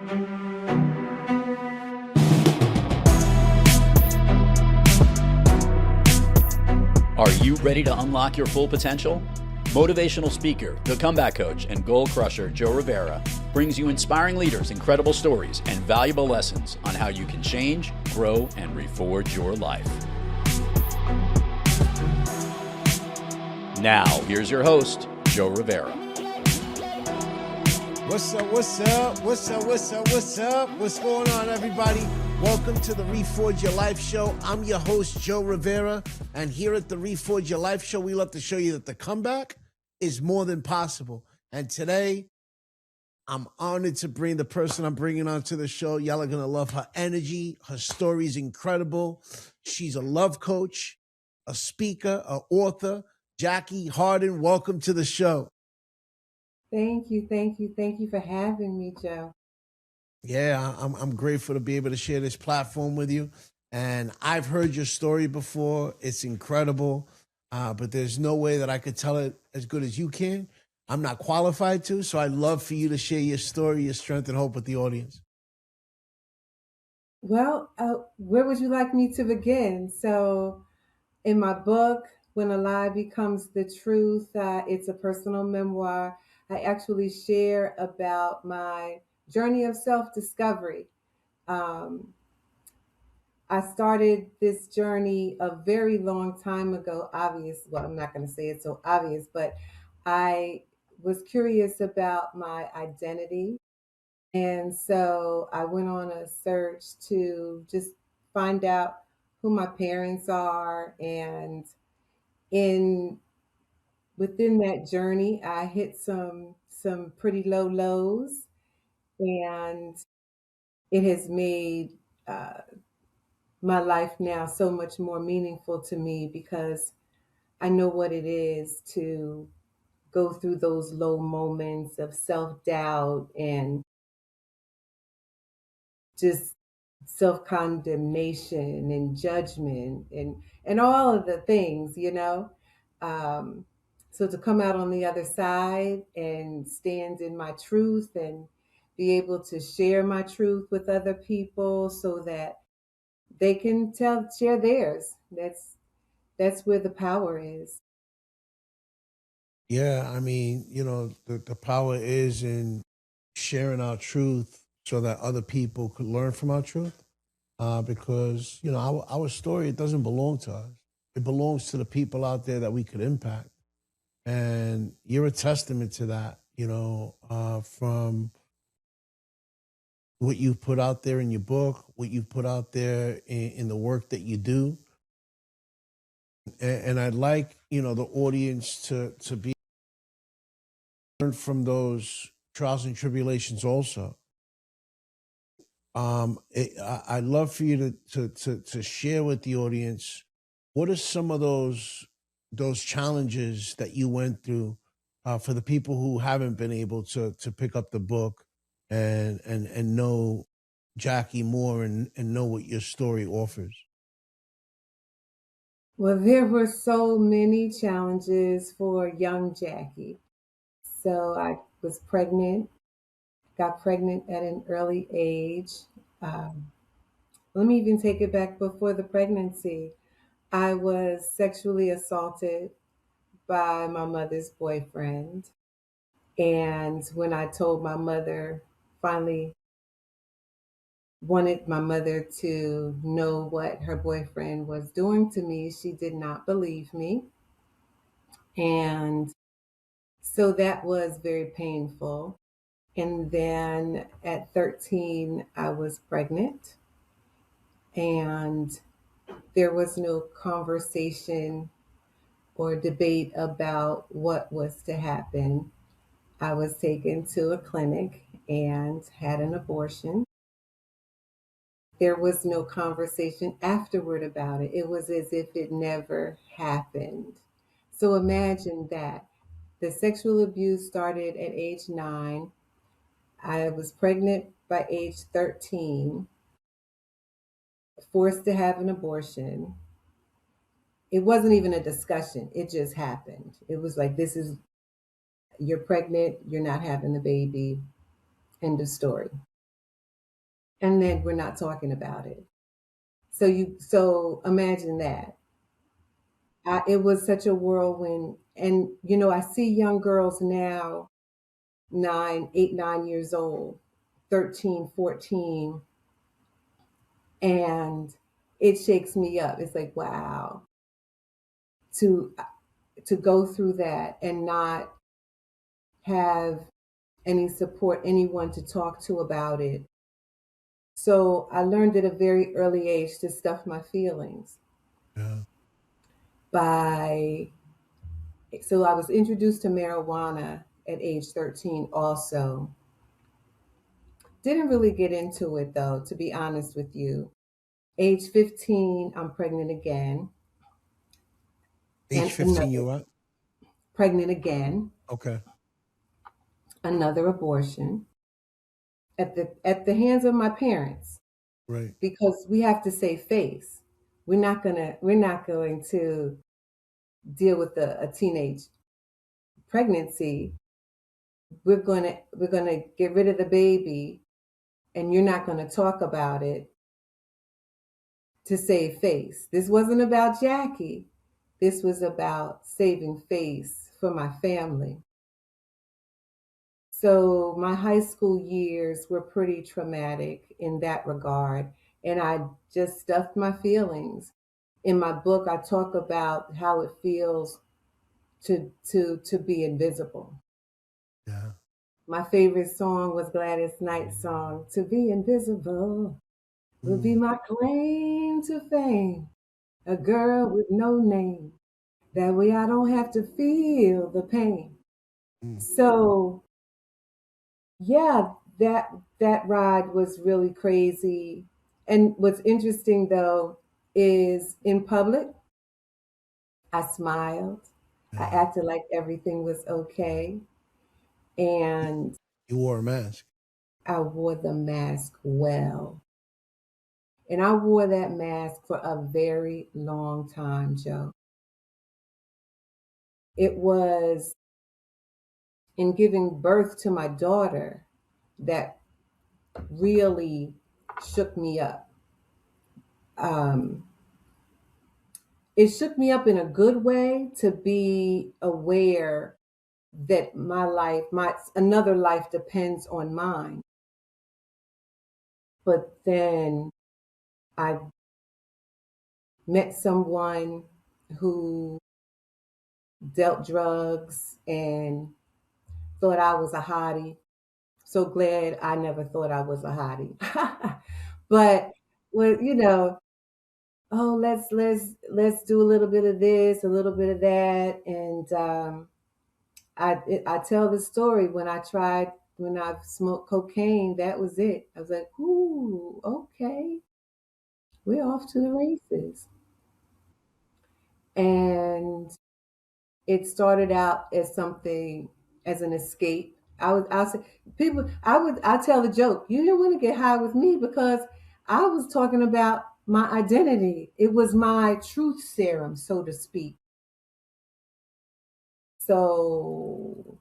Are you ready to unlock your full potential? Motivational speaker, the comeback coach, and goal crusher Joe Rivera brings you inspiring leaders, incredible stories, and valuable lessons on how you can change, grow, and reforge your life. Now, here's your host, Joe Rivera. What's up? What's going on, everybody? Welcome to the Reforge Your Life Show. I'm your host, Joe Rivera, and here at the Reforge Your Life Show, we love to show you that the comeback is more than possible. And today, I'm honored to bring the person I'm bringing onto the show. Y'all are going to love her energy. Her story is incredible. She's a love coach, a speaker, an author. Jackie Harden, welcome to the show. Thank you for having me, Joe. Yeah, I'm grateful to be able to share this platform with you. And I've heard your story before. It's incredible, but there's no way that I could tell it as good as you can. I'm not qualified to, so I'd love for you to share your story, your strength, and hope with the audience. Well, where would you like me to begin? So in my book, When a Lie Becomes the Truth, it's a personal memoir. I actually share about my journey of self-discovery. I started this journey a very long time ago, well, I'm not going to say it's so obvious, but I was curious about my identity. And so I went on a search to just find out who my parents are. And within that journey, I hit some pretty low lows, and it has made my life now so much more meaningful to me because I know what it is to go through those low moments of self-doubt and just self-condemnation and judgment and all of the things, so to come out on the other side and stand in my truth and be able to share my truth with other people so that they can share theirs. That's where the power is. Yeah, I mean, the power is in sharing our truth so that other people could learn from our truth. Because, our story, it doesn't belong to us. It belongs to the people out there that we could impact. And you're a testament to that, from what you've put out there in your book, what you've put out there in the work that you do. And I'd like, the audience to be learn from those trials and tribulations also. I'd love for you to share with the audience, what are some of those challenges that you went through for the people who haven't been able to pick up the book and know Jackie more and know what your story offers? Well, there were so many challenges for young Jackie. So I was pregnant, got pregnant at an early age. Let me even take it back before the pregnancy. I was sexually assaulted by my mother's boyfriend. And when I told my mother, finally wanted my mother to know what her boyfriend was doing to me, she did not believe me. And so that was very painful. And then at 13, I was pregnant, and there was no conversation or debate about what was to happen. I was taken to a clinic and had an abortion. There was no conversation afterward about it. It was as if it never happened. So imagine that. The sexual abuse started at age 9. I was pregnant by age 13, forced to have an abortion. It wasn't even a discussion. It just happened. It was like, you're pregnant, you're not having the baby, end of story. and then we're not talking about it. So imagine that. It was such a whirlwind. And, I see young girls now, 9 years old, 13, 14, and it shakes me up. It's like, wow, to to go through that and not have any support, anyone to talk to about it. So I learned at a very early age to stuff my feelings Yeah. So I was introduced to marijuana at age 13 also. Didn't really get into it though, to be honest with you. Age 15, I'm pregnant again. Age And 15, you're what? pregnant again, Okay. another abortion at the hands of my parents, Right. because we have to save face. We're not going to deal with a teenage pregnancy. We're gonna get rid of the baby, and you're not gonna talk about it to save face. This wasn't about Jackie. This was about saving face for my family. So my high school years were pretty traumatic in that regard, and I just stuffed my feelings. In my book, I talk about how it feels to be invisible. Yeah. My favorite song was Gladys Knight's song, "To Be Invisible Will Be My Claim to Fame, a girl with no name. That way I don't have to feel the pain." Mm. So yeah, that ride was really crazy. And what's interesting though is in public, I smiled. I Yeah. acted like everything was okay. And You wore a mask. I wore the mask well. And I wore that mask for a very long time, Joe. It was in giving birth to my daughter that really shook me up. Um, it shook me up in a good way to be aware that my another life depends on mine. But then I met someone who dealt drugs and thought I was a hottie. So glad I never thought I was a hottie. But when oh, let's do a little bit of this, a little bit of that, and I tell the story when I smoked cocaine. That was it. I was like, ooh, okay, we're off to the races. And it started out as something, as an escape. I say people I tell the joke, you didn't want to get high with me because I was talking about my identity. It was my truth serum, so to speak. So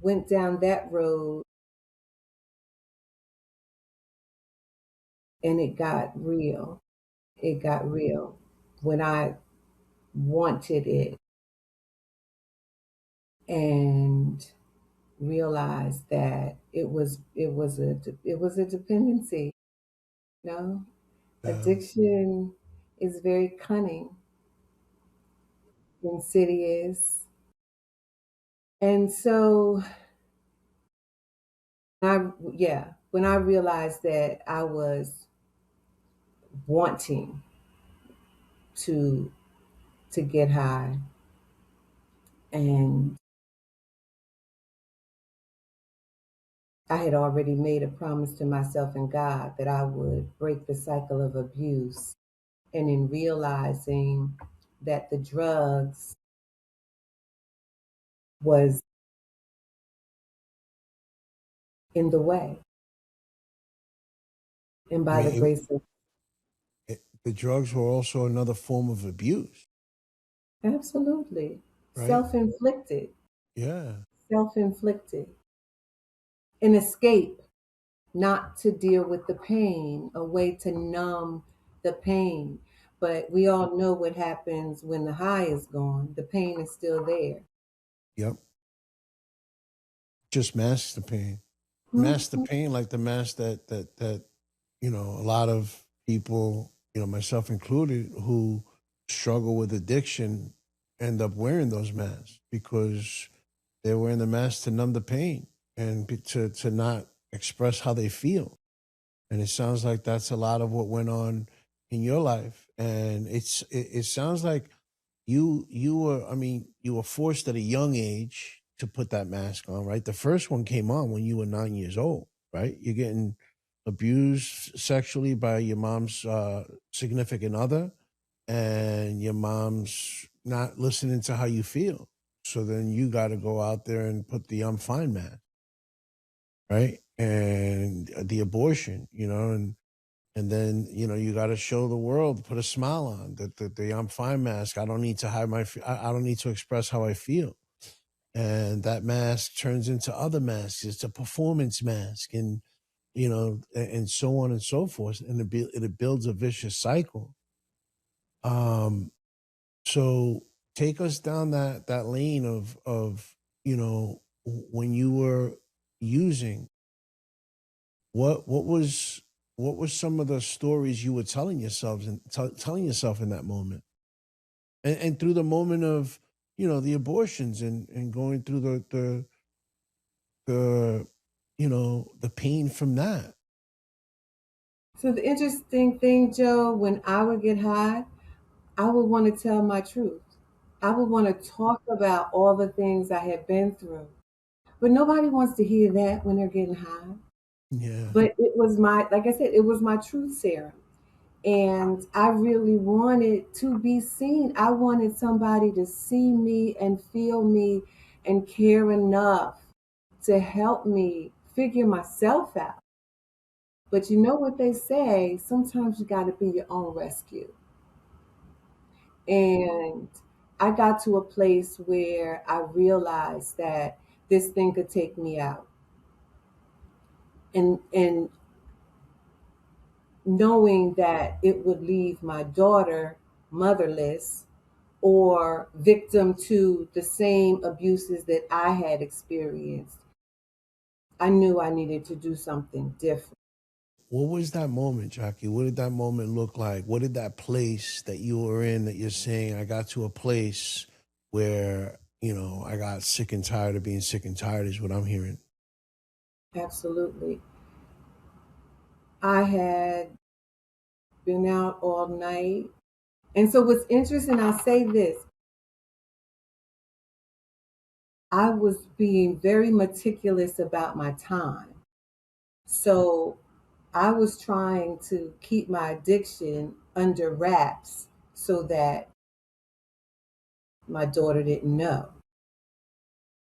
went down that road, and it got real. It got real when I wanted it and realized that it was a dependency. No, Yeah. addiction is very cunning, insidious. And so when I realized that I was wanting to get high, and I had already made a promise to myself and God that I would break the cycle of abuse. And in realizing that the drugs was in the way, and I by the mean, grace of the drugs were also another form of abuse, absolutely right? self-inflicted, Yeah. self-inflicted, an escape. not to deal with the pain, a way to numb the pain. But we all know what happens when the high is gone. The pain is still there. Yep. Just mask the pain. Mask the Mhm. pain like the mask that a lot of people, myself included, who struggle with addiction end up wearing those masks because they're wearing the mask to numb the pain and to not express how they feel. And it sounds like that's a lot of what went on in your life. And it sounds like you were forced at a young age to put that mask on, right? The first one came on when you were 9 years old, right? You're getting abused sexually by your mom's significant other, and your mom's not listening to how you feel. So then you got to go out there and put the I'm fine mask, right? And the abortion, and then you got to show the world, put a smile on the I'm fine mask. I don't need to hide I don't need to express how I feel. And that mask turns into other masks. It's a performance mask, and and so on and so forth. And it builds a vicious cycle. Um, so take us down that lane of when you were using. What was some of the stories you were telling yourselves and telling yourself in that moment, and through the moment of the abortions and going through the the pain from that. So the interesting thing, Joe, when I would get high, I would want to tell my truth. I would want to talk about all the things I had been through. But nobody wants to hear that when they're getting high. Yeah. But it was like I said, it was my truth serum. And I really wanted to be seen. I wanted somebody to see me and feel me and care enough to help me figure myself out. But you know what they say, sometimes you got to be your own rescue. And I got to a place where I realized that this thing could take me out. And knowing that it would leave my daughter motherless or victim to the same abuses that I had experienced, I knew I needed to do something different. What was that moment, Jackie? What did that moment look like? What did that place that you were in, that you're saying, I got to a place where, I got sick and tired of being sick and tired, is what I'm hearing. Absolutely. I had been out all night. And so what's interesting, I'll say this, I was being very meticulous about my time. So I was trying to keep my addiction under wraps so that my daughter didn't know.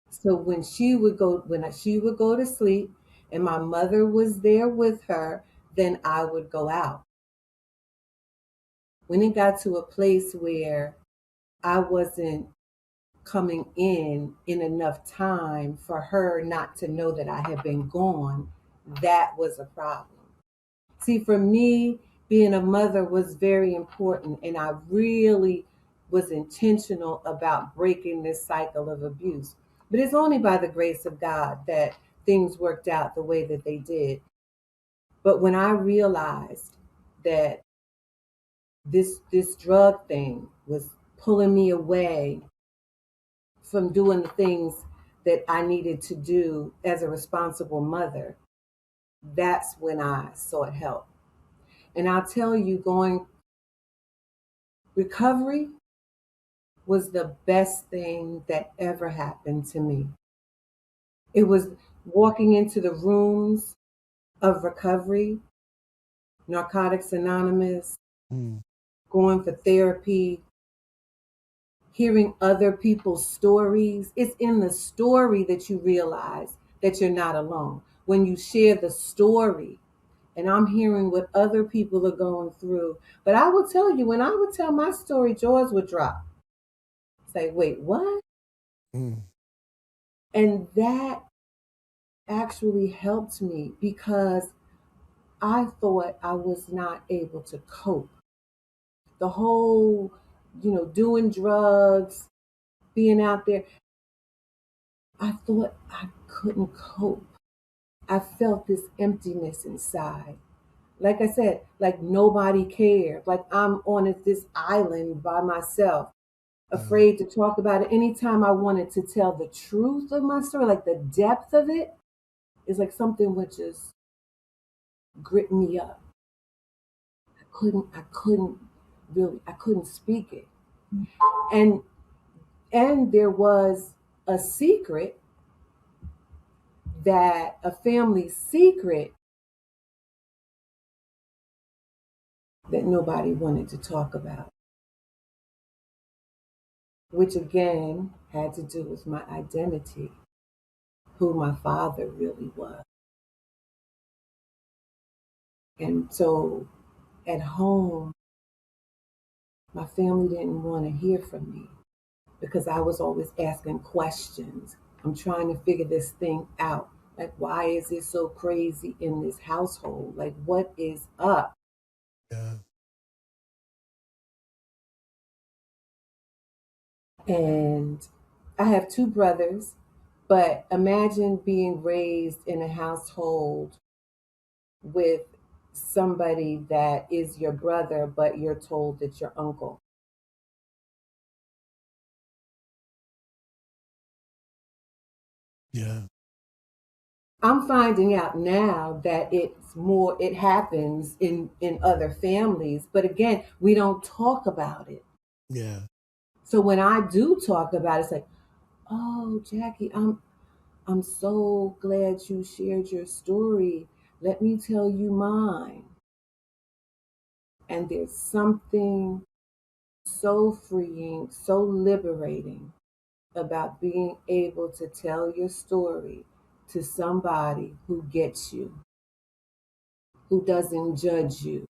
So when she would go to sleep and my mother was there with her, then I would go out. When it got to a place where I wasn't coming in enough time for her not to know that I had been gone, that was a problem. See, for me, being a mother was very important, and I really was intentional about breaking this cycle of abuse. But it's only by the grace of God that things worked out the way that they did. But when I realized that this drug thing was pulling me away from doing the things that I needed to do as a responsible mother, that's when I sought help. And I'll tell you, going recovery was the best thing that ever happened to me. It was walking into the rooms of recovery, Narcotics Anonymous, Mm. going for therapy, hearing other people's stories. It's in the story that you realize that you're not alone. When you share the story, and I'm hearing what other people are going through. But I will tell you, when I would tell my story, jaws would drop. Say, wait, what? Mm. And that actually helped me because I thought I was not able to cope. The whole, doing drugs, being out there, I thought I couldn't cope. I felt this emptiness inside. Like I said, like nobody cared. Like I'm on this island by myself, afraid to talk about it. Anytime I wanted to tell the truth of my story, like the depth of it, is like something would just grip me up. I couldn't speak it. And there was a secret, that a family secret, that nobody wanted to talk about, which again had to do with my identity, who my father really was. And so at home, my family didn't want to hear from me because I was always asking questions. I'm trying to figure this thing out. Like, why is it so crazy in this household? Like, what is up? Yeah. And I have two brothers, but imagine being raised in a household with somebody that is your brother, but you're told that your uncle. Yeah. I'm finding out now that it happens in other families, but again, we don't talk about it. Yeah. So when I do talk about it, it's like, oh, Jackie, I'm so glad you shared your story. Let me tell you mine. And there's something so freeing, so liberating about being able to tell your story to somebody who gets you, who doesn't judge you,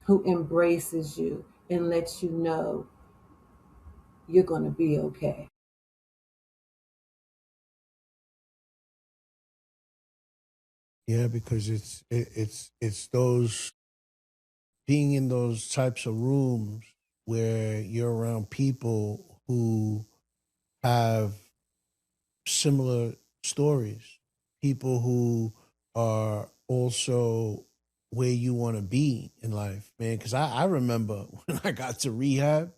who embraces you and lets you know you're going to be okay. Yeah, because it's those, being in those types of rooms where you're around people who have similar stories, people who are also where you want to be in life, man. Because I remember when I got to rehab,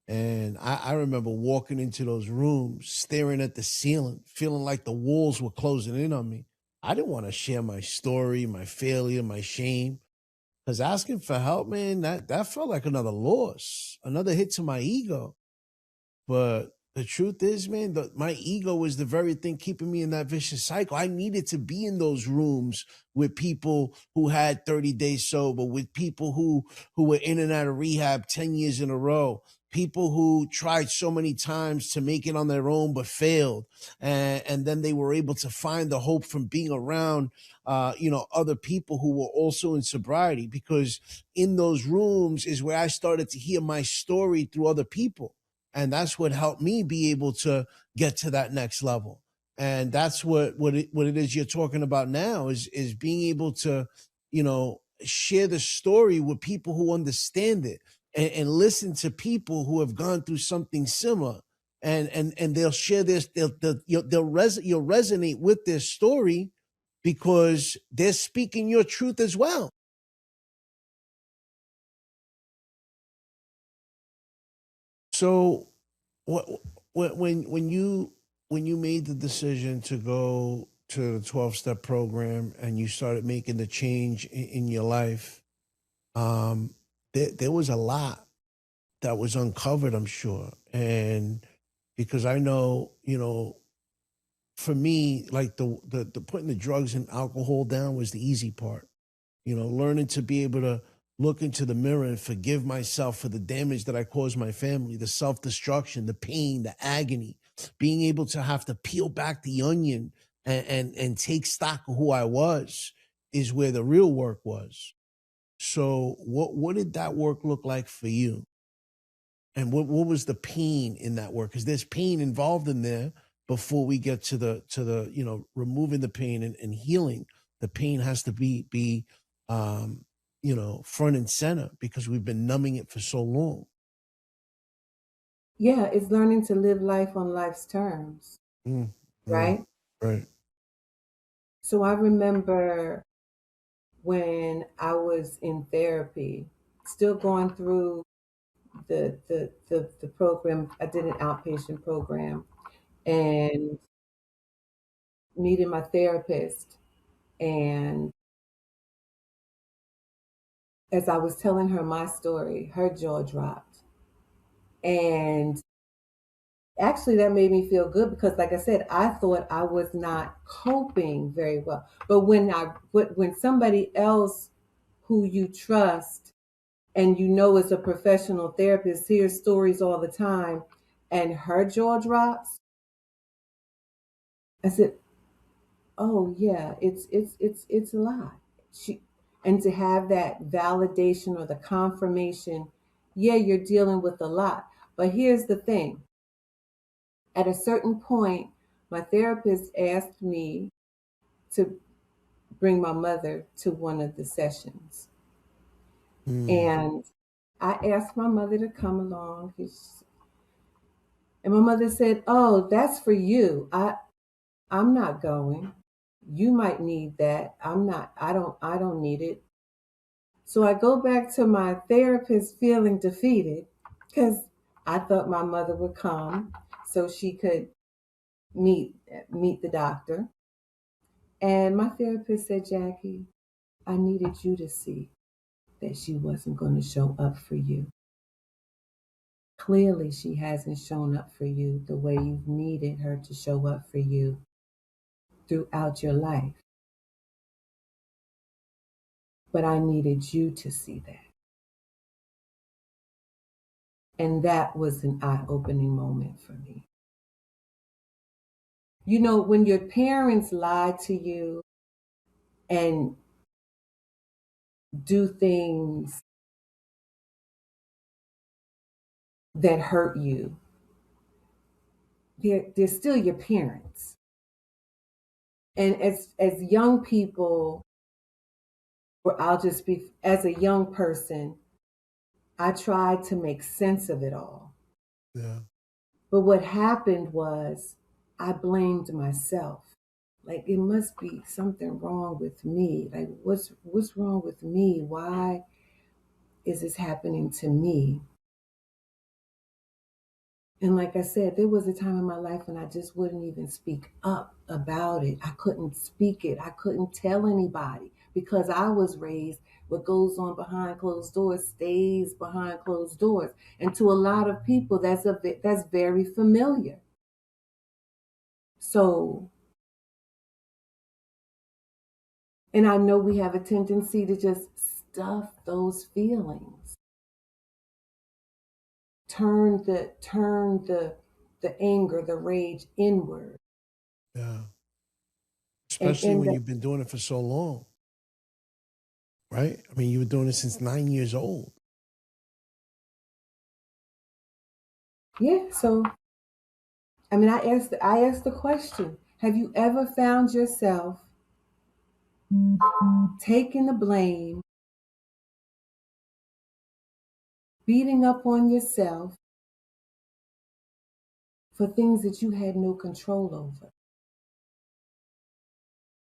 and I remember walking into those rooms, staring at the ceiling, feeling like the walls were closing in on me. I didn't want to share my story, my failure, my shame. Because asking for help, man, that felt like another loss, another hit to my ego. But the truth is, man, my ego was the very thing keeping me in that vicious cycle. I needed to be in those rooms with people who had 30 days sober, with people who were in and out of rehab 10 years in a row, people who tried so many times to make it on their own but failed. And then they were able to find the hope from being around other people who were also in sobriety, because in those rooms is where I started to hear my story through other people. And that's what helped me be able to get to that next level. And that's what it is you're talking about now, is being able to, share the story with people who understand it, and listen to people who have gone through something similar. And they'll share this, you'll resonate with their story because they're speaking your truth as well. So what when you made the decision to go to the 12-step program and you started making the change in your life, there was a lot that was uncovered, I'm sure. And because I know, for me, like the putting the drugs and alcohol down was the easy part. Learning to be able to look into the mirror and forgive myself for the damage that I caused my family, the self-destruction, the pain, the agony, being able to have to peel back the onion and take stock of who I was, is where the real work was. So what did that work look like for you? And what was the pain in that work? Because there's pain involved in there. before we get to the removing the pain and healing. The pain has to be front and center because we've been numbing it for so long. Yeah, it's learning to live life on life's terms, right? Right. So I remember when I was in therapy, still going through the program. I did an outpatient program and meeting my therapist. And as I was telling her my story, her jaw dropped. And actually, that made me feel good because, like I said, I thought I was not coping very well. But when somebody else who you trust and you know is a professional therapist hears stories all the time, and her jaw drops, I said, "Oh yeah, it's a lot." And to have that validation or the confirmation, yeah, you're dealing with a lot. But here's the thing. At a certain point, my therapist asked me to bring my mother to one of the sessions. And I asked my mother to come along. And my mother said, "Oh, that's for you. I'm not going. You might need that. I don't need it." So I go back to my therapist feeling defeated because I thought my mother would come so she could meet the doctor. And my therapist said, "Jackie, I needed you to see that she wasn't going to show up for you. Clearly, she hasn't shown up for you the way you've needed her to show up for you throughout your life. But I needed you to see that." And that was an eye-opening moment for me. You know, when your parents lie to you and do things that hurt you, they're still your parents. And as young people, or I'll just speak as a young person, I tried to make sense of it all. Yeah. But what happened was I blamed myself. Like it must be something wrong with me. Like what's wrong with me? Why is this happening to me? And like I said, there was a time in my life when I just wouldn't even speak up about it. I couldn't speak it. I couldn't tell anybody because I was raised what goes on behind closed doors stays behind closed doors. And to a lot of people, that's very familiar. So, and I know we have a tendency to just stuff those feelings. Turn the anger, the rage inward. Yeah. Especially when you've been doing it for so long. Right? I mean, you were doing it since 9 years old. Yeah, so I mean, I asked the question, have you ever found yourself taking the blame, beating up on yourself for things that you had no control over?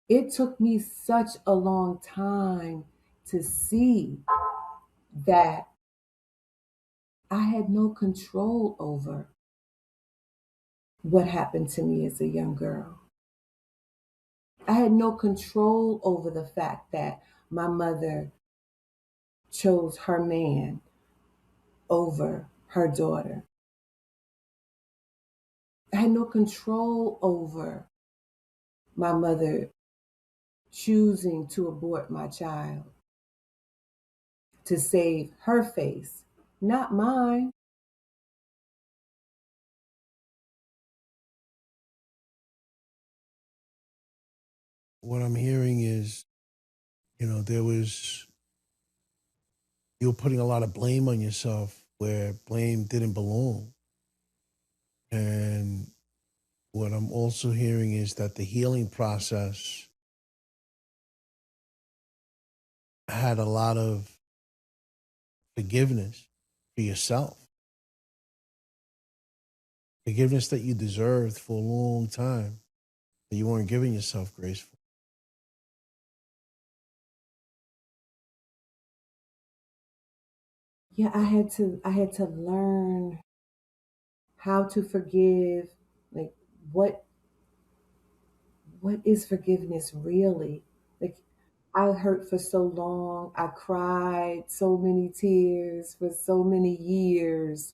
It took me such a long time to see that I had no control over what happened to me as a young girl. I had no control over the fact that my mother chose her man over her daughter. I had no control over my mother choosing to abort my child to save her face, not mine. What I'm hearing is, you were putting a lot of blame on yourself where blame didn't belong. And What I'm also hearing is that the healing process had a lot of forgiveness for yourself, forgiveness that you deserved for a long time, that you weren't giving yourself grace for. Yeah, I had to learn how to forgive. Like, what what is forgiveness really? Like, I hurt for so long. I cried so many tears for so many years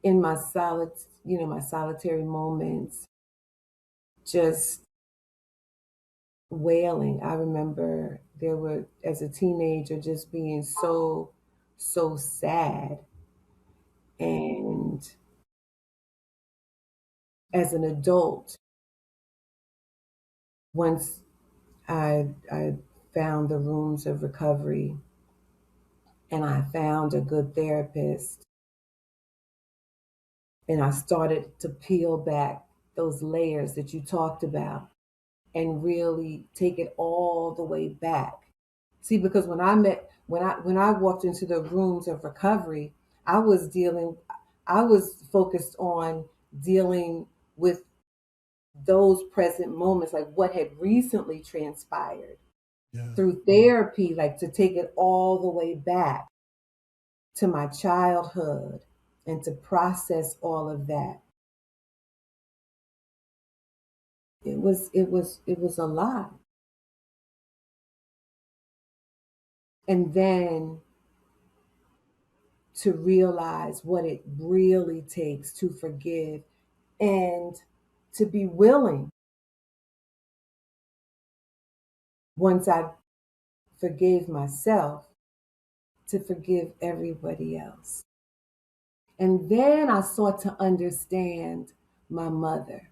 in my my solitary moments, just wailing. I remember there were, as a teenager, just being so sad. And as an adult, once I found the rooms of recovery and I found a good therapist, and I started to peel back those layers that you talked about and really take it all the way back. See, because when I walked into the rooms of recovery, I was dealing I was focused on dealing with those present moments, like what had recently transpired. Yeah. Through therapy, like to take it all the way back to my childhood and to process all of that. It was a lot. And then to realize what it really takes to forgive, and to be willing, once I forgave myself, to forgive everybody else. And then I sought to understand my mother.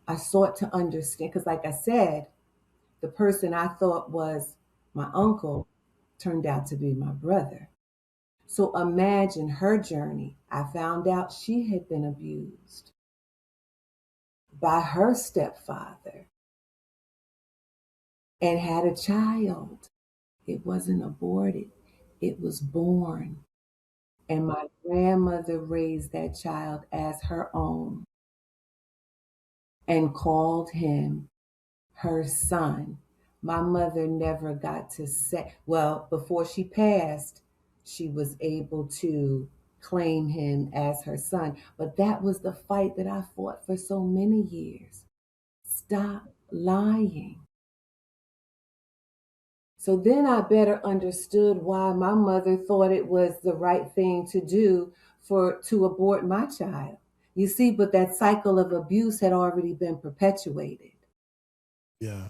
I sought to understand, because, like I said, the person I thought was my uncle turned out to be my brother. So imagine her journey. I found out she had been abused by her stepfather and had a child. It wasn't aborted, it was born. And my grandmother raised that child as her own and called him her son. My mother never got to say, well, before she passed, she was able to claim him as her son. But that was the fight that I fought for so many years. Stop lying. So then I better understood why my mother thought it was the right thing to do to abort my child. You see, but that cycle of abuse had already been perpetuated. Yeah.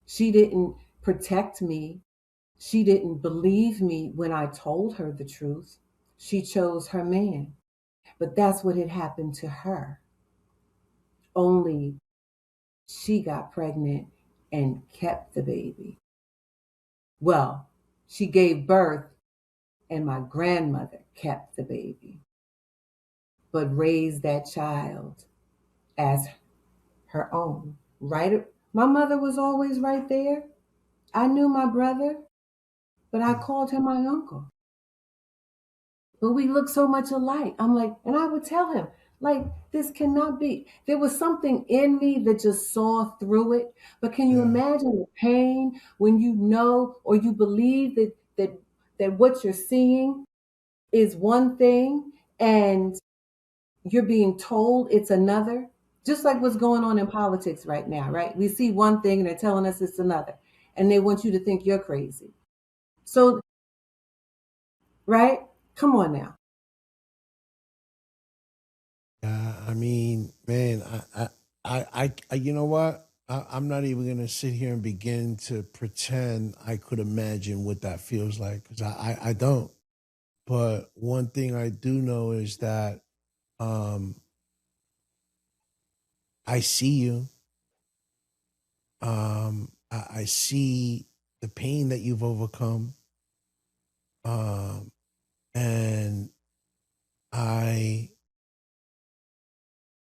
She didn't protect me. She didn't believe me when I told her the truth. She chose her man. But that's what had happened to her. Only she got pregnant and kept the baby. Well, she gave birth and my grandmother kept the baby, but raised that child as her own. Right? My mother was always right there. I knew my brother, but I called him my uncle. But we look so much alike. I'm like, and I would tell him, like, this cannot be. There was something in me that just saw through it. But can you Yeah. imagine the pain when you know or you believe that what you're seeing is one thing and you're being told it's another? Just like what's going on in politics right now, right? We see one thing and they're telling us it's another. And they want you to think you're crazy. So, right? Come on now. I mean, man, you know what? I'm not even gonna sit here and begin to pretend I could imagine what that feels like, because I don't. But one thing I do know is that um, I see you. I see the pain that you've overcome, um, and I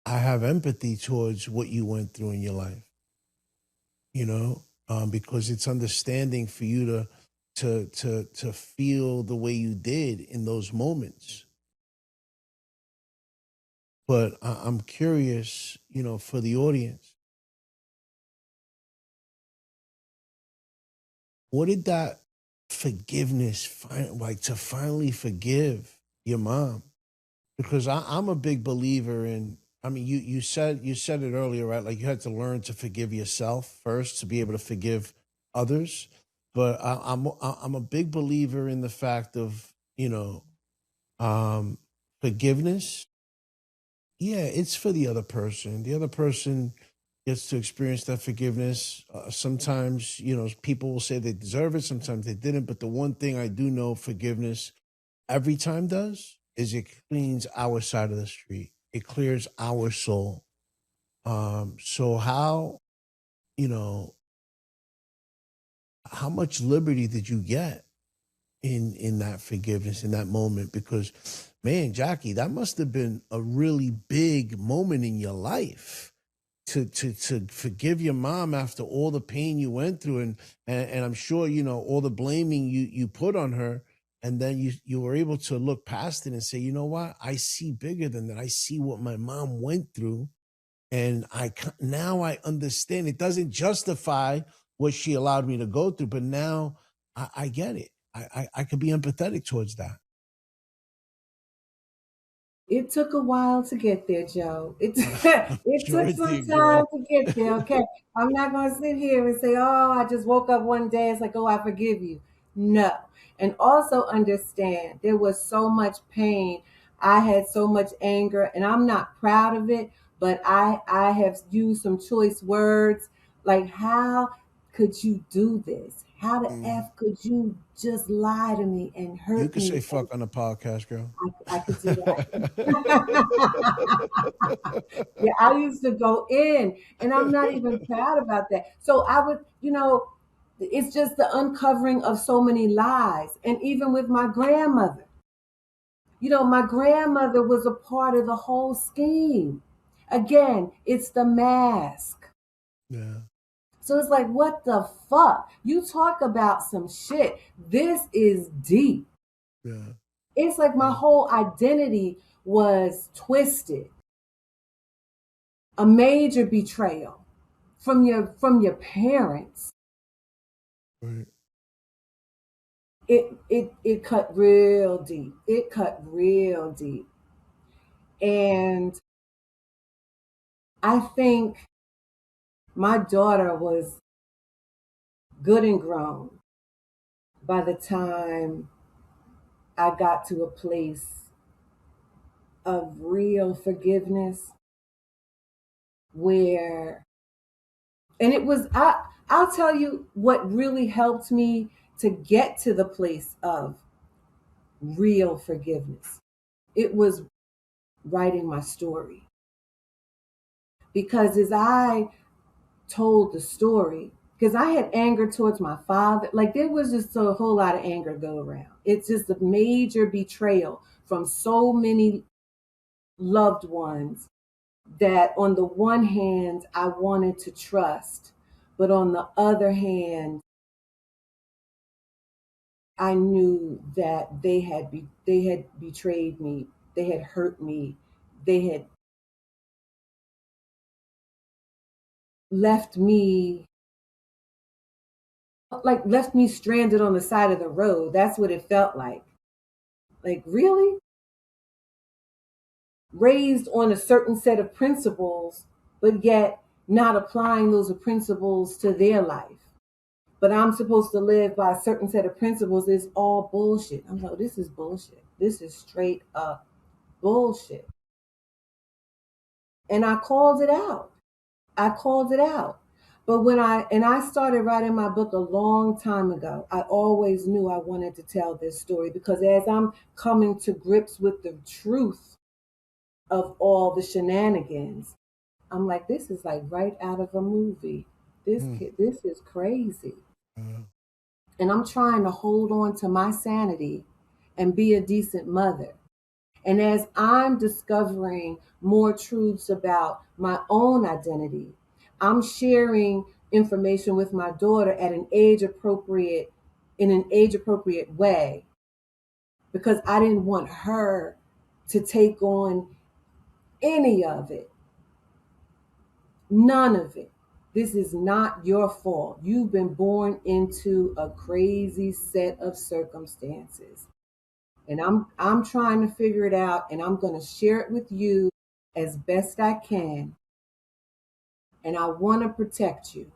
I have empathy towards what you went through in your life, you know, because it's understanding for you to feel the way you did in those moments. But I'm curious, you know, for the audience, what did that forgiveness like to finally forgive your mom? Because I'm a big believer in. I mean, you said it earlier, right? Like you had to learn to forgive yourself first to be able to forgive others. But I'm a big believer in the fact of, you know, forgiveness. Yeah, it's for the other person. The other person gets to experience that forgiveness. Sometimes, you know, people will say they deserve it. Sometimes they didn't. But the one thing I do know forgiveness every time does is it cleans our side of the street. It clears our soul. So how, you know, how much liberty did you get in that forgiveness in that moment? Because man, Jackie, that must have been a really big moment in your life to forgive your mom after all the pain you went through, and I'm sure, you know, all the blaming you put on her, and then you were able to look past it and say, you know what, I see bigger than that. I see what my mom went through, and now I understand. It doesn't justify what she allowed me to go through, but now I get it. I could be empathetic towards that. It took a while to get there, Joe. It Sure took it some did, time girl. to get there. Okay, I'm not going to sit here and say, "Oh, I just woke up one day. It's like, oh, I forgive you." No, and also understand there was so much pain. I had so much anger, and I'm not proud of it. But I have used some choice words, like how could you do this? How the Mhm. f could you just lie to me and You hurt could say me? And fuck on the podcast, girl. I could do that. Yeah, I used to go in, and I'm not even proud about that. So I would, it's just the uncovering of so many lies. And even with my grandmother, my grandmother was a part of the whole scheme. Again, it's the mask. Yeah, So it's like, what the fuck? You talk about some shit. This is deep. yeah, It's like my yeah. whole identity was twisted. A major betrayal from your parents. Right. It cut real deep. It cut real deep. And I think my daughter was good and grown by the time I got to a place of real forgiveness where, and it was, I'll tell you what really helped me to get to the place of real forgiveness. It was writing my story. Because as I told the story, because I had anger towards my father, like there was just a whole lot of anger go around. It's just a major betrayal from so many loved ones that on the one hand, I wanted to trust, but on the other hand, I knew that they had betrayed me, they had hurt me, they had left me left me stranded on the side of the road. That's what it felt like. Like, really? Raised on a certain set of principles, but yet not applying those principles to their life. But I'm supposed to live by a certain set of principles. It's all bullshit. I'm like, this is bullshit. This is straight up bullshit. And I called it out. I called it out. But I started writing my book a long time ago, I always knew I wanted to tell this story because as I'm coming to grips with the truth of all the shenanigans, I'm like, this is like right out of a movie. Mm. This is crazy. Uh, And I'm trying to hold on to my sanity and be a decent mother. And as I'm discovering more truths about my own identity, I'm sharing information with my daughter at an age appropriate, in an age appropriate way, because I didn't want her to take on any of it. None of it. This is not your fault. You've been born into a crazy set of circumstances. And I'm trying to figure it out, and I'm going to share it with you as best I can. And I want to protect you.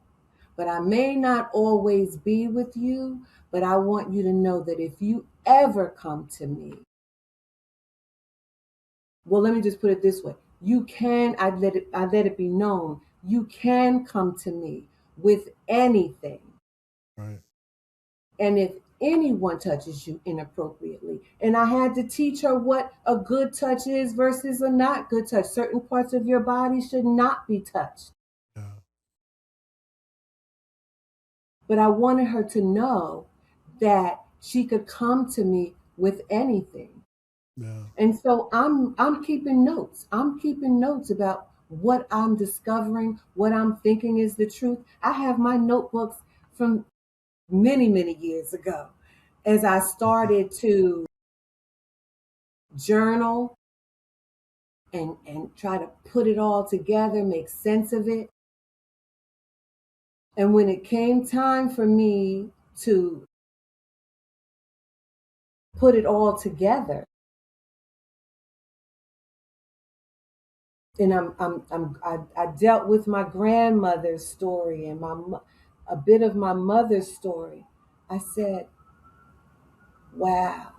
But I may not always be with you, but I want you to know that if you ever come to me, well, let me just put it this way. You can, I let it be known, you can come to me with anything. Right. And if anyone touches you inappropriately, and I had to teach her what a good touch is versus a not good touch. Certain parts of your body should not be touched. Yeah. But I wanted her to know that she could come to me with anything. Yeah. And so I'm keeping notes. I'm keeping notes about what I'm discovering, what I'm thinking is the truth. I have my notebooks from many, many years ago as I started to journal and try to put it all together, make sense of it. And when it came time for me to put it all together, and I dealt with my grandmother's story and a bit of my mother's story. I said, "Wow,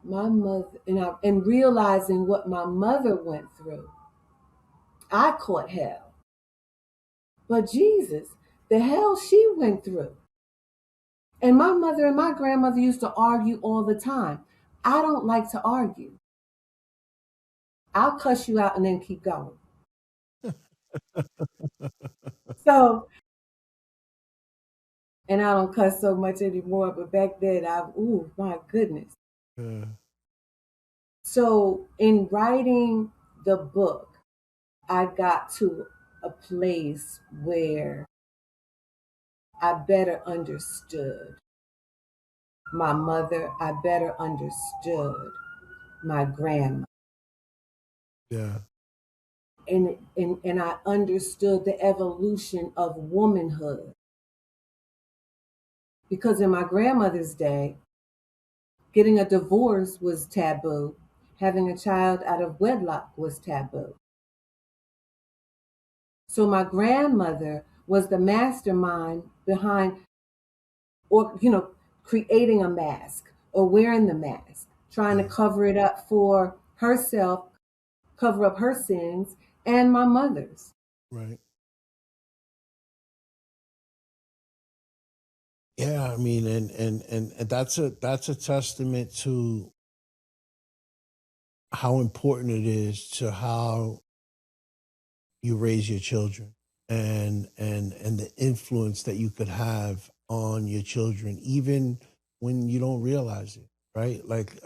my mother," and realizing what my mother went through, I caught hell. But Jesus, the hell she went through. And my mother and my grandmother used to argue all the time. I don't like to argue. I'll cuss you out and then keep going. So, and I don't cuss so much anymore, but back then ooh, my goodness. Yeah. So in writing the book, I got to a place where I better understood my mother. I better understood my grandma. Yeah. And I understood the evolution of womanhood. Because in my grandmother's day, getting a divorce was taboo. Having a child out of wedlock was taboo. So my grandmother was the mastermind behind, or creating a mask or wearing the mask, trying to cover it up for herself, cover up her sins and my mother's. Right. Yeah, I mean, and that's a testament to how important it is to how you raise your children and the influence that you could have on your children, even when you don't realize it, right? Like,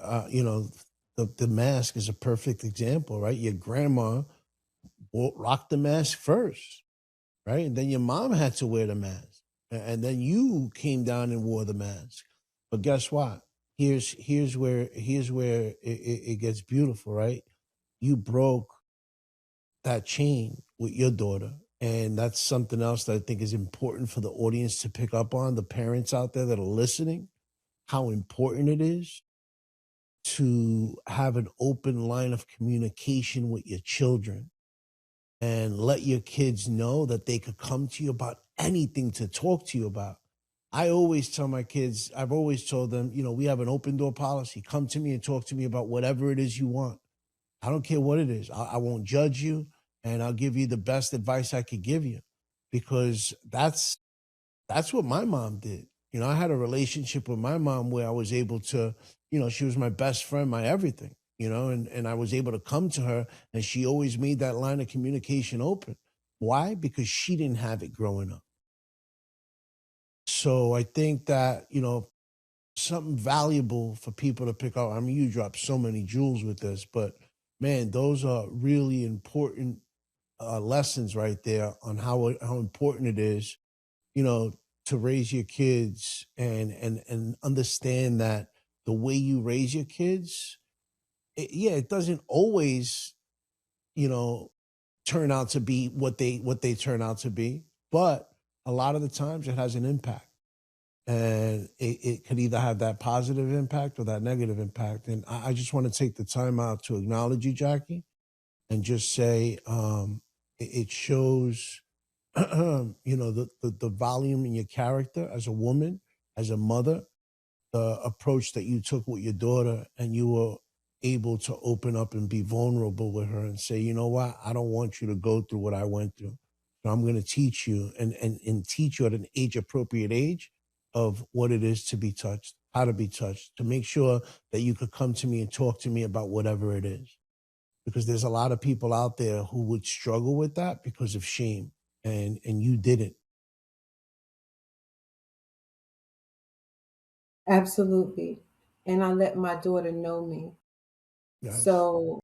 the mask is a perfect example, right? Your grandma rocked the mask first, right? And then your mom had to wear the mask. And then you came down and wore the mask. But guess what? Here's where it gets beautiful, right? You broke that chain with your daughter. And that's something else that I think is important for the audience to pick up on, the parents out there that are listening, how important it is to have an open line of communication with your children and let your kids know that they could come to you about anything to talk to you about. I always tell my kids, I've always told them, we have an open door policy. Come to me and talk to me about whatever it is you want. I don't care what it is. I won't judge you, and I'll give you the best advice I could give you, because that's what my mom did. I had a relationship with my mom where I was able to, she was my best friend, my everything, and I was able to come to her, and she always made that line of communication open. Why? Because she didn't have it growing up. So I think that, something valuable for people to pick up. I mean, you dropped so many jewels with this, but man, those are really important lessons right there on how important it is, you know, to raise your kids and understand that the way you raise your kids, it doesn't always, you know, turn out to be what they turn out to be, but a lot of the times it has an impact, and it could either have that positive impact or that negative impact. And I just want to take the time out to acknowledge you, Jackie, and just say it shows you know, the volume in your character as a woman, as a mother, the approach that you took with your daughter, and you were able to open up and be vulnerable with her and say, you know what, I don't want you to go through what I went through. So I'm going to teach you and teach you at an age appropriate age of what it is to be touched, how to be touched, to make sure that you could come to me and talk to me about whatever it is. Because there's a lot of people out there who would struggle with that because of shame, and you didn't. Absolutely. And I let my daughter know me. Yes. So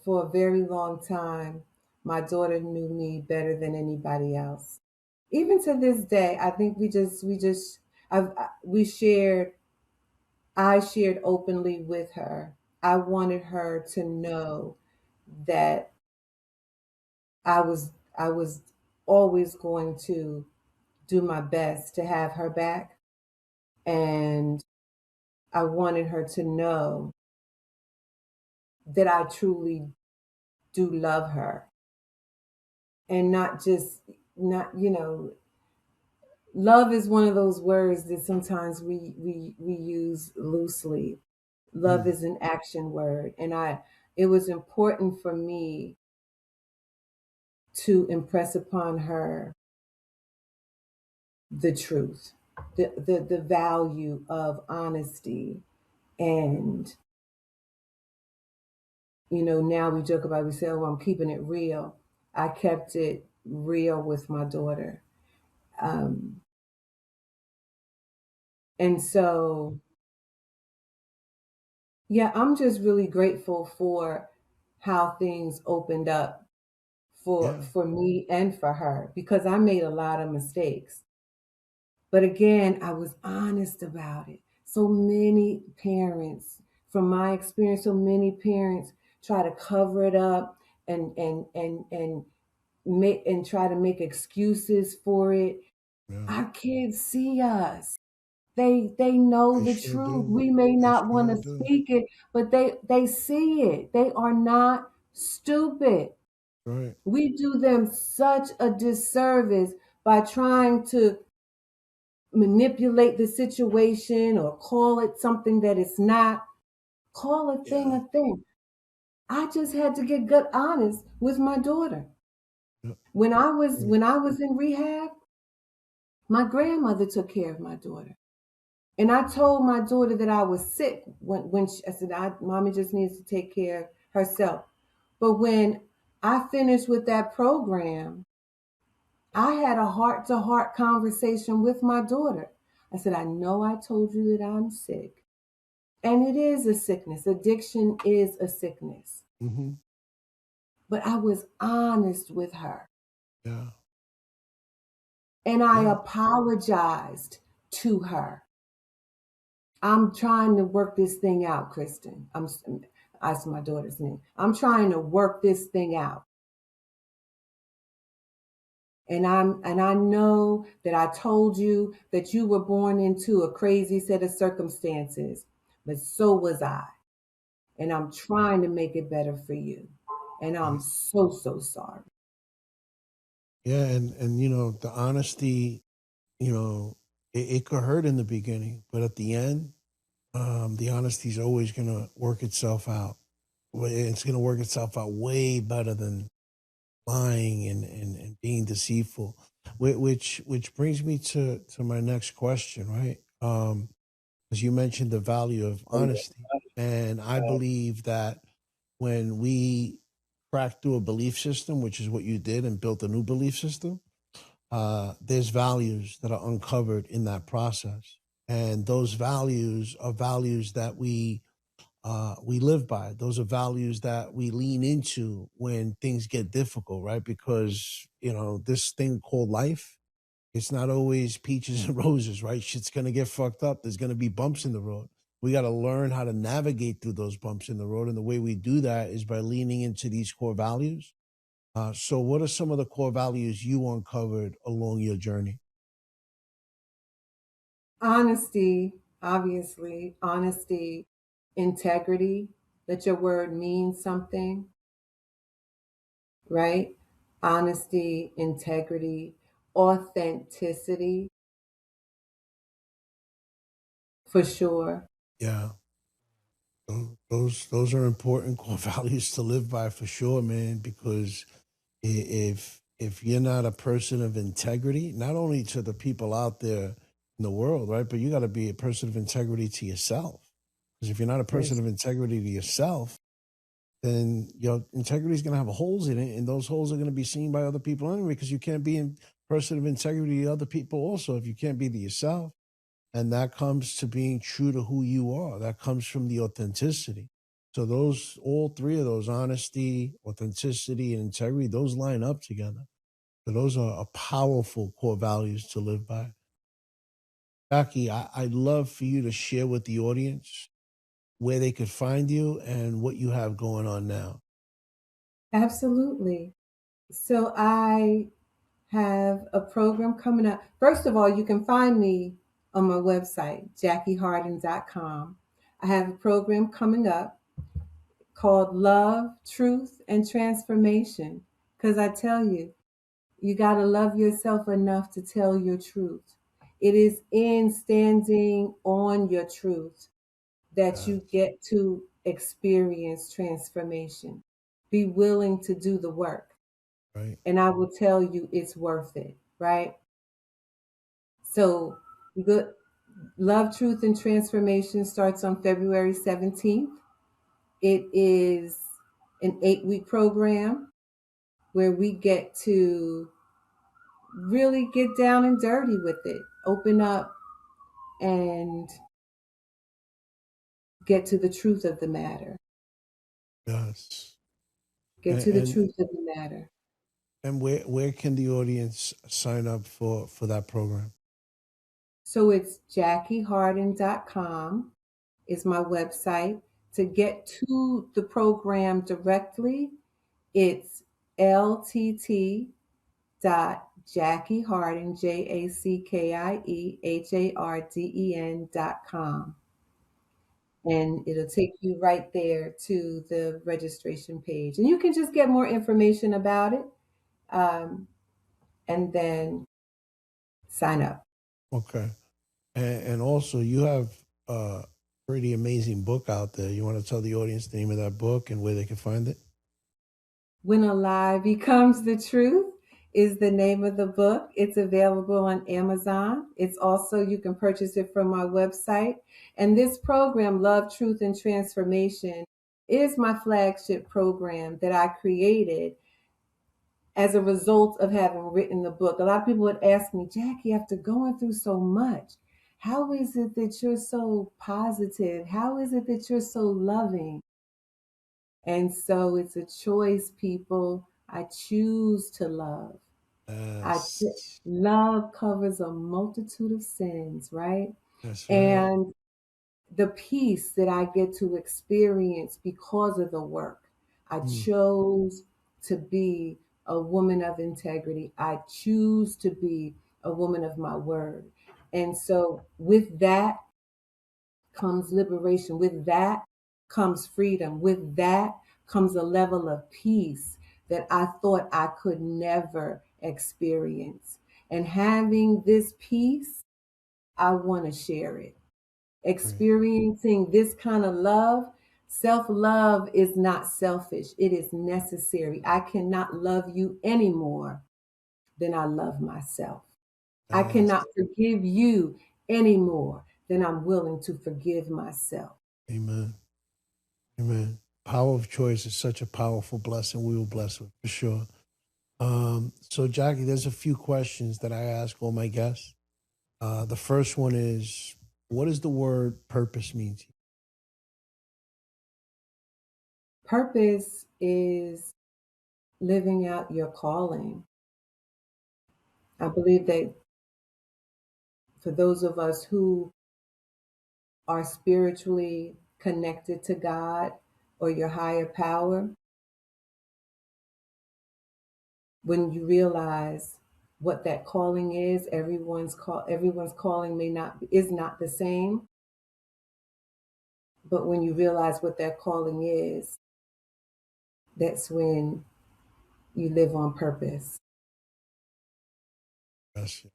for a very long time, my daughter knew me better than anybody else. Even to this day, I think we shared, I shared openly with her. I wanted her to know that I was always going to do my best to have her back. And I wanted her to know that I truly do love her. And not, love is one of those words that sometimes we use loosely. Love Mm, is an action word. And it was important for me to impress upon her the truth, the value of honesty. And, now we joke about, we say, oh, I'm keeping it real. I kept it real with my daughter. Um, and so, yeah, I'm just really grateful for how things opened up for yeah. for me and for her, because I made a lot of mistakes. But again, I was honest about it. So many parents, from my experience, so many parents try to cover it up and make and try to make excuses for it. Yeah. Our kids see us. They know They the sure truth. do. We may They not want sure to do. speak it, but they see it. They are not stupid. Right. We do them such a disservice by trying to manipulate the situation or call it something that it's not. Call a thing Yeah. a thing. I just had to get good honest with my daughter. Yeah. When I was Right. when I was in rehab, my grandmother took care of my daughter. And I told my daughter that I was sick I said, Mommy just needs to take care of herself. But when I finished with that program, I had a heart to heart conversation with my daughter. I said, I know I told you that I'm sick. And it is a sickness. Addiction is a sickness. Mm-hmm. But I was honest with her. Yeah. And I Yeah. apologized to her. I'm trying to work this thing out, Kristen. That's my daughter's name. I'm trying to work this thing out. And I know that I told you that you were born into a crazy set of circumstances, but so was I. And I'm trying to make it better for you. And I'm Right. so, so sorry. Yeah. And you know, the honesty, you know, it could hurt in the beginning, but at the end, the honesty is always gonna work itself out. It's gonna work itself out way better than lying and being deceitful. Which brings me to my next question, right? Because you mentioned the value of honesty, and I believe that when we crack through a belief system, which is what you did, and built a new belief system, there's values that are uncovered in that process. And those values are values that we live by. Those are values that we lean into when things get difficult, right? Because, this thing called life, it's not always peaches and roses, right? Shit's going to get fucked up. There's going to be bumps in the road. We got to learn how to navigate through those bumps in the road. And the way we do that is by leaning into these core values. So what are some of the core values you uncovered along your journey? Honesty, obviously, honesty, integrity, that your word means something, right? Honesty, integrity, authenticity, for sure. Yeah. Those are important core values to live by for sure, man, because if you're not a person of integrity, not only to the people out there in the world, right, but you got to be a person of integrity to yourself. Because if you're not a person Yes. of integrity to yourself, then your integrity is going to have holes in it, and those holes are going to be seen by other people anyway. Because you can't be a person of integrity to other people also if you can't be to yourself. And that comes to being true to who you are. That comes from the authenticity. So all three of those, honesty, authenticity, and integrity, those line up together. So those are powerful core values to live by. Jackie, I'd love for you to share with the audience where they could find you and what you have going on now. Absolutely. So I have a program coming up. First of all, you can find me on my website, JackieHarden.com. I have a program coming up called Love, Truth, and Transformation. Because I tell you, you got to love yourself enough to tell your truth. It is in standing on your truth that you Yes, get to experience transformation. Be willing to do the work. right. And I will tell you it's worth it, right? So, good Love, Truth, and Transformation starts on February 17th. It is an 8-week program where we get to really get down and dirty with it, open up and get to the truth of the matter. Yes. Get And to the and, truth of the matter. and where can the audience sign up for that program? So it's JackieHarden.com is my website. To get to the program directly, it's LTT.JackieHarden, JackieHarden.com. And it'll take you right there to the registration page. And you can just get more information about it and then sign up. Okay. And also, you have a pretty amazing book out there. You want to tell the audience the name of that book and where they can find it? When a Lie Becomes the Truth is the name of the book. It's available on Amazon. It's also, you can purchase it from my website. And this program, Love, Truth, and Transformation, is my flagship program that I created as a result of having written the book. A lot of people would ask me, Jackie, after going through so much, how is it that you're so positive? How is it that you're so loving? And so it's a choice, people. I choose to love. Yes. Love covers a multitude of sins, right? That's right. And the peace that I get to experience because of the work. I Mm, chose to be a woman of integrity. I choose to be a woman of my word. And so with that comes liberation. With that comes freedom. With that comes a level of peace that I thought I could never experience. And having this peace, I want to share it. right. Experiencing this kind of love, self love is not selfish, it is necessary. I cannot love you any more than I love myself. I cannot Yes. forgive you any more than I'm willing to forgive myself. Amen. Amen. Power of choice is such a powerful blessing. We will bless it for sure. So, Jackie, there's a few questions that I ask all my guests. The first one is, What does the word purpose mean to you? Purpose is living out your calling. I believe that for those of us who are spiritually connected to God or your higher power, when you realize what that calling is, everyone's calling is not the same. But when you realize what that calling is, that's when you live on purpose. Yes.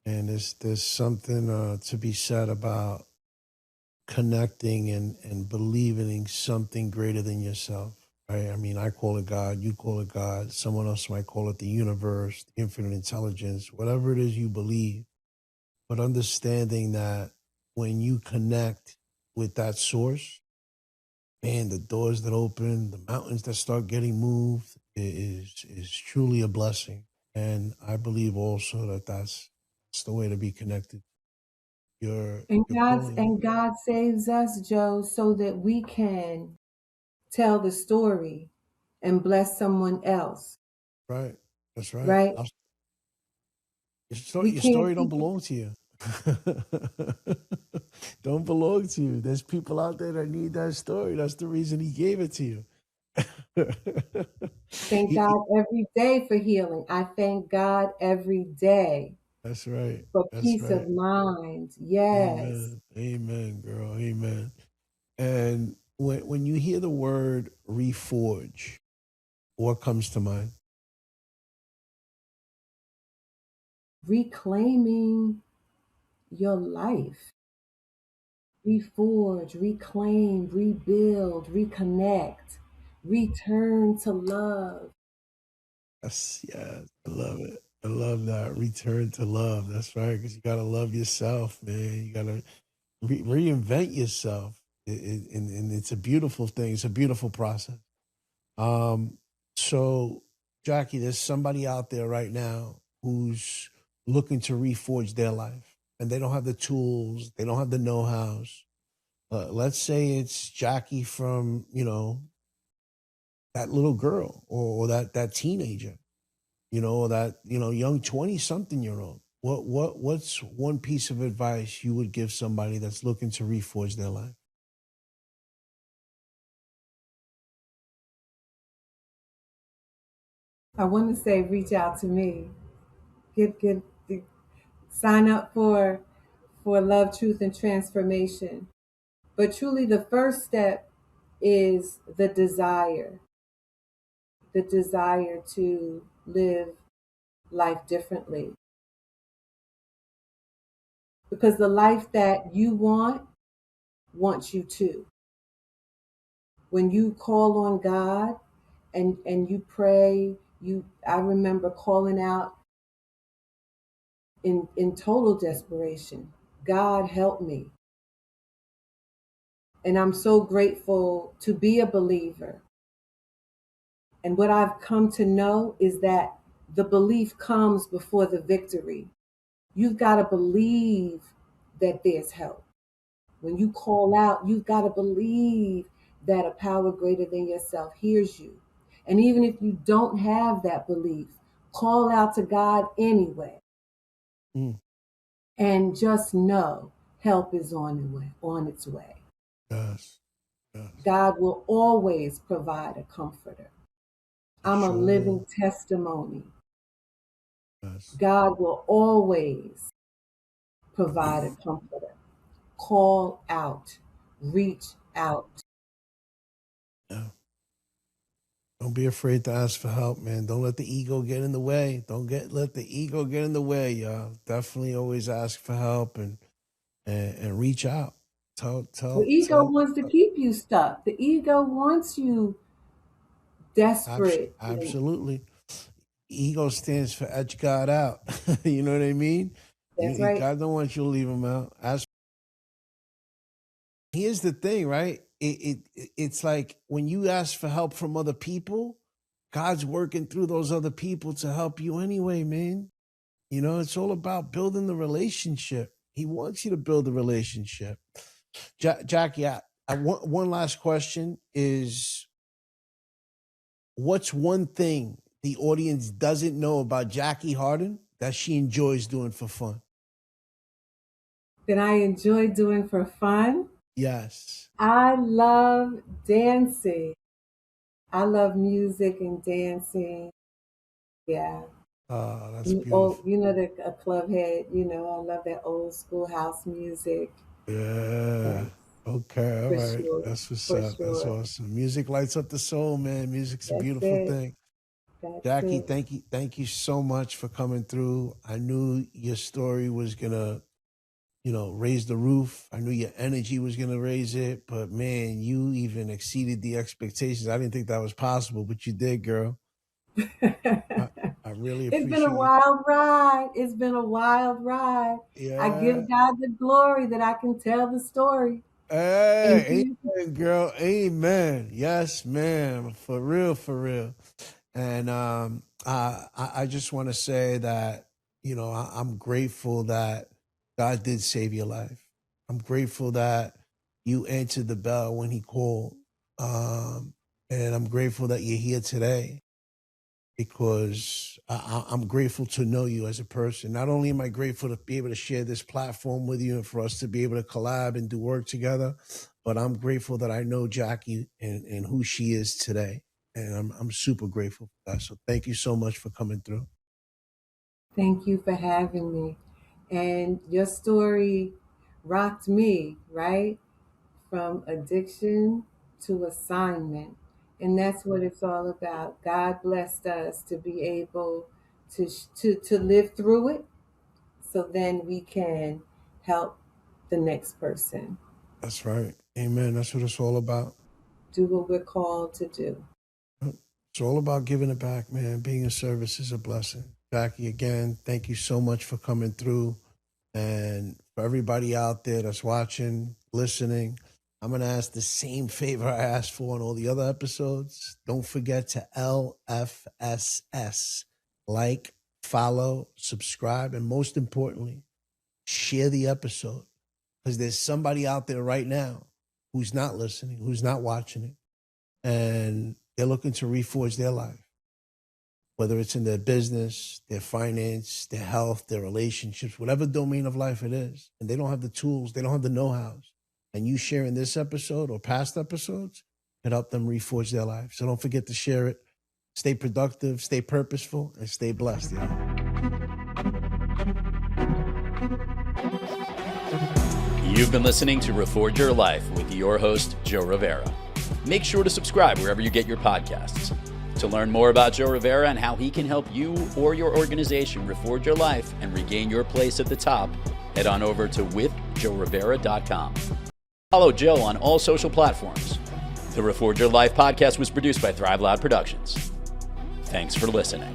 And there's something to be said about connecting and believing in something greater than yourself. Right? I mean, I call it God, you call it God, someone else might call it the universe, the infinite intelligence, whatever it is you believe. But understanding that when you connect with that source, man, the doors that open, the mountains that start getting moved is truly a blessing. And I believe also that that's the way to be connected. And Your calling. God saves us, Joe, so that we can tell the story and bless someone else. Right. That's right. Right? We Your can't story don't keep it. belong to you. Don't belong to you. There's people out there that need that story. That's the reason he gave it to you. Thank He- God every day for healing. I thank God every day that's right. for That's peace right. of mind. Yes. Amen. Amen, girl. Amen. And when you hear the word reforge, what comes to mind? Reclaiming your life. Reforge, reclaim, rebuild, reconnect, return to love. Yes, yes. I love it. I love that. Return to love. That's right. Because you got to love yourself, man. You got to reinvent yourself. And it's a beautiful thing. It's a beautiful process. Um, so, Jackie, there's somebody out there right now who's looking to reforge their life and they don't have the tools, they don't have the know-hows. Let's say it's Jackie from, that little girl or that teenager, or that, young 20 something year old. What's one piece of advice you would give somebody that's looking to reforge their life? I want to say, reach out to me. Get sign up for love, truth, and transformation. But truly, the first step is the desire to live life differently. Because the life that you want wants you to. When you call on God and you pray, I remember calling out in total desperation, God help me. And I'm so grateful to be a believer. And what I've come to know is that the belief comes before the victory. You've got to believe that there's help. When you call out, you've got to believe that a power greater than yourself hears you. And even if you don't have that belief, call out to God anyway. Mm, And just know help is on its way. yes, yes. God will always provide a comforter. I'm a Sure will. living testimony. Yes. God will always provide a comforter. Call out, reach out. Yeah. Don't be afraid to ask for help, man. Don't let the ego get in the way. Let the ego get in the way, y'all. Definitely always ask for help and reach out. Tell The tell ego tell. wants to keep you stuck. The ego wants you desperate. Absolutely. Ego stands for edge God out. You know what I mean? That's right. God don't want you to leave him out. Here's the thing, right? It's like when you ask for help from other people, God's working through those other people to help you anyway, man. It's all about building the relationship. He wants you to build a relationship. Jackie, one last question is, what's one thing the audience doesn't know about Jackie Harden that she enjoys doing for fun? That I enjoy doing for fun? Yes. I love dancing. I love music and dancing. Yeah. Oh, that's beautiful. A club head, I love that old school house music. Yeah. Yes, Okay. All for right. sure. That's what's For up. That's sure. awesome. Music lights up the soul, man. Music's a That's beautiful it. thing. That's Jackie, it. thank you so much for coming through. I knew your story was gonna, raise the roof. I knew your energy was gonna raise it, but man, you even exceeded the expectations. I didn't think that was possible, but you did, girl. I really It's been a appreciate you. wild ride. It's been a wild ride. I Yeah. give God the glory that I can tell the story. And Hey, you, amen, girl. Amen. Yes, ma'am. For real, for real. And I just want to say that, I'm grateful that God did save your life. I'm grateful that you answered the bell when he called. And I'm grateful that you're here today, because I'm grateful to know you as a person. Not only am I grateful to be able to share this platform with you and for us to be able to collab and do work together, but I'm grateful that I know Jackie and who she is today. And I'm super grateful for that. So thank you so much for coming through. thank you for having me. And your story rocked me, right? From addiction to assignment. And that's what it's all about. God blessed us to be able to live through it, so then we can help the next person That's right. Amen. That's what it's all about. do what we're called to do. It's all about giving it back, man. Being of service is a blessing. Jackie, again, thank you so much for coming through. And for everybody out there that's watching, listening, I'm going to ask the same favor I asked for on all the other episodes. Don't forget to LFSS. Like, follow, subscribe, and most importantly, share the episode. Because there's somebody out there right now who's not listening, who's not watching it, and they're looking to reforge their life, whether it's in their business, their finance, their health, their relationships, whatever domain of life it is. And they don't have the tools, they don't have the know-hows. And you sharing this episode or past episodes can help them reforge their life. So don't forget to share it. Stay productive, stay purposeful, and stay blessed. You've been listening to Reforge Your Life with your host, Joe Rivera. Make sure to subscribe wherever you get your podcasts. To learn more about Joe Rivera and how he can help you or your organization reforge your life and regain your place at the top, head on over to withjoerivera.com. Follow Joe on all social platforms. The Reforge Your Life podcast was produced by Thrive Loud Productions. Thanks for listening.